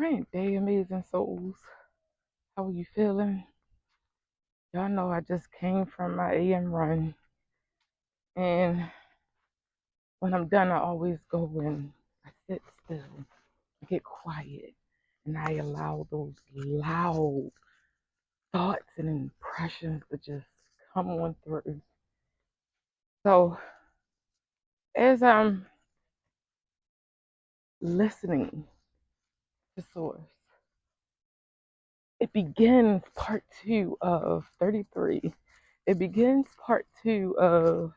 Great day, amazing souls. How are you feeling? Y'all know I just came from my AM run, and when I'm done, I always go and I sit still, I get quiet, and I allow those loud thoughts and impressions to just come on through. So, as I'm listening to Source, it begins part two of 33. It begins part two of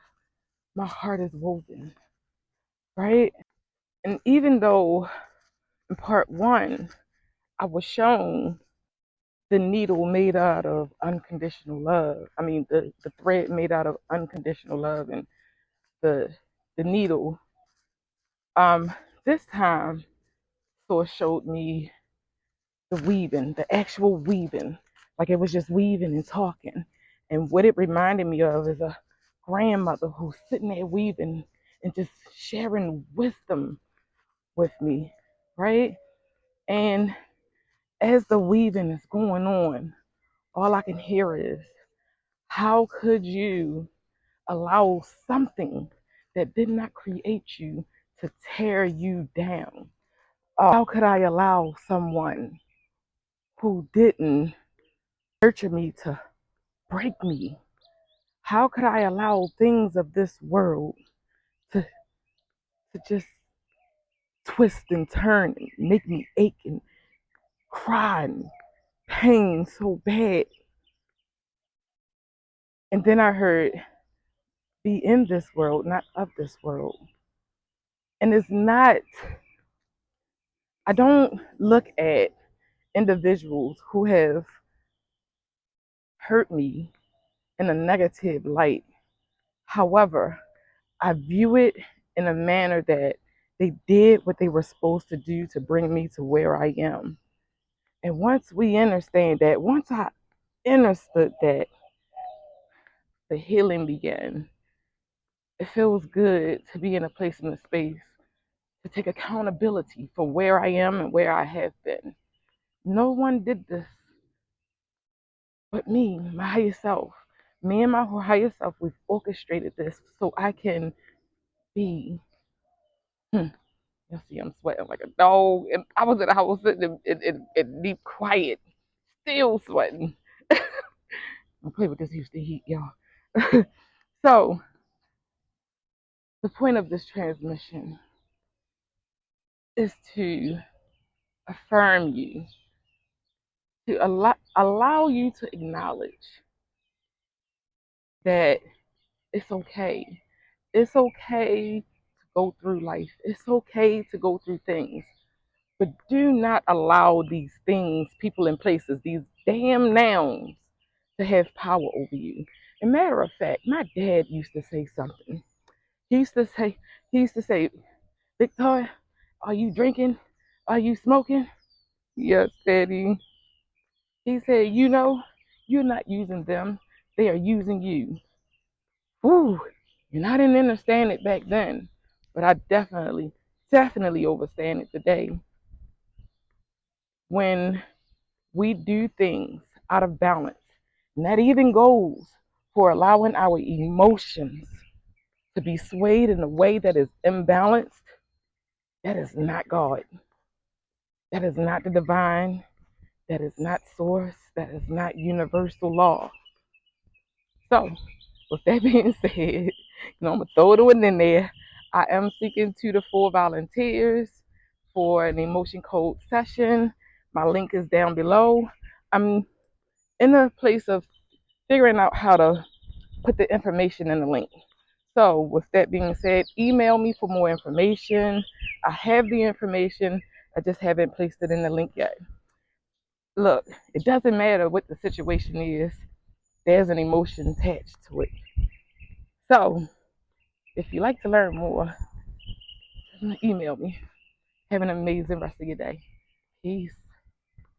My Heart is Woven, right? And even though in part one, I was shown the needle made out of unconditional love. I mean, the thread made out of unconditional love and the the needle. This time, Source showed me the weaving, the actual weaving. Like it was just weaving and talking. And what it reminded me of is a grandmother who's sitting there weaving and just sharing wisdom with me, right? And as the weaving is going on, all I can hear is, how could you allow something that did not create you to tear you down? How could I allow someone who didn't nurture me to break me? How could I allow things of this world to, to just twist and turn and make me ache and cry and pain so bad? And then I heard, be in this world, not of this world. And it's not, I don't look at individuals who have hurt me in a negative light. However, I view it in a manner that they did what they were supposed to do to bring me to where I am. And once we understand that, once I understood that, the healing began. It feels good to be in a place in a space to take accountability for where I am and where I have been. No one did this but me, my higher self. Me and my higher self, we've orchestrated this so I can be. You see, I'm sweating like a dog. And I was in the house sitting in deep quiet, still sweating. I play with this Houston heat, y'all. So, the point of this transmission is to affirm you, to allow you to acknowledge that it's okay. It's okay to go through life. It's okay to go through things. But do not allow these things, people and places, these damn nouns to have power over you. And matter of fact, my dad used to say something. He used to say, he used to say, Victoria, are you drinking? Are you smoking? Yes, Daddy. He said, you're not using them. They are using you. Ooh, and I didn't understand it back then, but I definitely understand it today. When we do things out of balance, and that even goes for allowing our emotions to be swayed in a way that is imbalanced, that is not God. That is not the divine. That is not source. That is not universal law. So, with that being said, I'm gonna throw it in there. I am seeking 2 to 4 volunteers for an emotion code session. My link is down below. I'm in a place of figuring out how to put the information in the link. So, with that being said, email me for more information. I have the information, I just haven't placed it in the link yet. Look, it doesn't matter what the situation is, there's an emotion attached to it. So, if you'd like to learn more, email me. Have an amazing rest of your day. Peace.